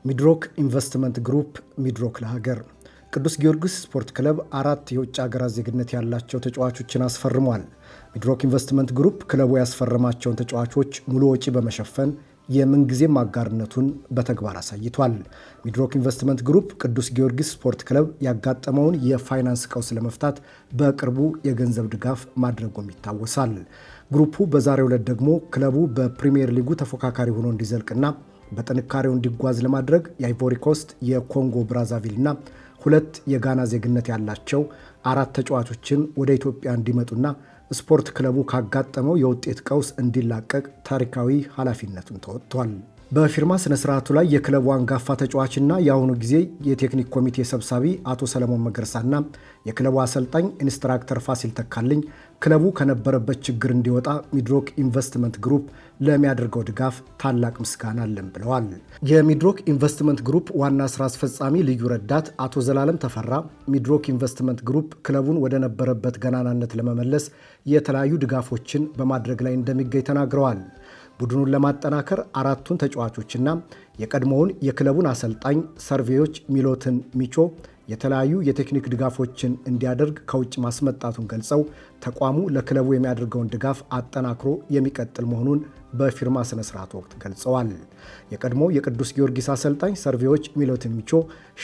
ሚድሮክ ኢንቨስትመንት ግሩፕ ሚድሮክ ለሀገር ቅዱስ ጊዮርጊስ ስፖርት ክለብ 4 የውጭ ሀገራት ዜግነት ያላቸው ተጫዋቾችን አስፈርሟል። ሚድሮክ ኢንቨስትመንት ግሩፕ ክለቡ ያስፈረማቸውን ተጫዋቾች ሙሉ ወጪ በመሸፈን የምንጊዜም አጋርነቱን በተግባር አሳይቷል። ሚድሮክ ኢንቨስትመንት ግሩፕ ቅዱስ ጊዮርጊስ ስፖርት ክለብ ያጋጠመውን የፋይናንስ ቀውስ ለመፍታት በቅርቡ የገንዘብ ድጋፍ ማድረጉም ይታወሳል። ግሩፑ በዛሬው ዕለት ደግሞ ክለቡ በፕሪሚየር ሊጉ ተፎካካሪ ሆኖ እንዲዘልቅና በጥንካሬው እንዲጓዝ ለማድረግ የአይቮሪ ኮስት፣ የኮንጎ ብራዛቪልና 2 የጋና ዜግነት ያላቸው 4 ተጫዋቾችን ወደ ኢትዮጵያ እንዲመጡና ስፖርት ክለቡ ካጋጠመው የውጤት ቀውስ እንዲላቀቅ ታሪካዊ ኃላፊነቱን ተወጥቷል። በፊርማ ስነ ስርዓቱ ላይ የክለቡ አንጋፋ ተጫዋችና የአሁኑ ጊዜ የቴክኒክ ኮሚቴ ሰብሳቢ አቶ ሰለሞን መገርሳና የክለቡ አሰልጣኝ ኢንስትራክተር ፋሲል ተካልኝ ክለቡ ከነበረበት ችግር እንዲወጣ ሚድሮክ ኢንቨስትመንት ግሩፕ ለሚያደርገው ድጋፍ ታላቅ ምስጋና አለን ብለዋል። የሚድሮክ ኢንቨስትመንት ግሩፕ ዋና ስራ አስፈጻሚ ልዩ ረዳት አቶ ዘላለም ተፈራ ሚድሮክ ኢንቨስትመንት ግሩፕ ክለቡን ወደ ነበረበት ገናናነት ለመመለስ የተለያዩ ድጋፎችን በማድረግ ላይ እንደሚገኝ ተናግረዋል። ቡድኑን ለማጠናከር 4ቱን ተጫዋቾችና የቀድሞውን የክለቡን አሰልጣኝ ሰርቬዮች ሚሎትን ሚቾ የተለያዩ የቴክኒክ ድጋፎችን እንዲያደርግ ከውጭ ማስመጣቱን ገልጸው ተቋሙ ለክለቡ የሚያደርገውን ድጋፍ አጠናክሮ የሚቀጥል መሆኑን በፊርማ ስነ ስርዓት ወቅት ገልጸዋል። የቀድሞ የቅዱስ ጊዮርጊስ አሰልጣኝ ሰርቬዮች ሚሎትን ሚቾ፣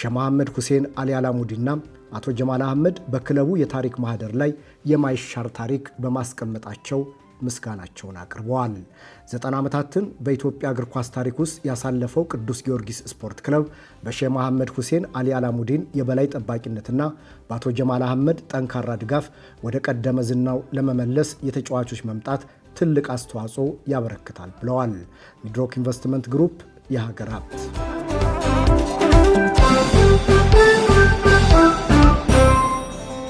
ሸማህመድ ሁሴን አሊ አላሙዲና አቶ ጀማል አህመድ በክለቡ የታሪክ ማህደር ላይ የማይሻር ታሪክ በማስቀመጣቸው ምስጋናቸውን አቅርበዋል። 90 ዓመታትን በኢትዮጵያ እግር ኳስ ታሪክ ውስጥ ያሳለፈው ቅዱስ ጊዮርጊስ ስፖርት ክለብ በሼህ መሐመድ ሁሴን አሊ አላሙዲን የበላይ ጠባቂነትና በአቶ ጀማል አህመድ ጠንካራ ድጋፍ ወደ ቀደመ ዝናው ለመመለስ የተጫዋቾች መምጣት ትልቅ አስተዋጽኦ ያበረክታል ብለዋል። ሚድሮክ ኢንቨስትመንት ግሩፕ የሀገር ሀብት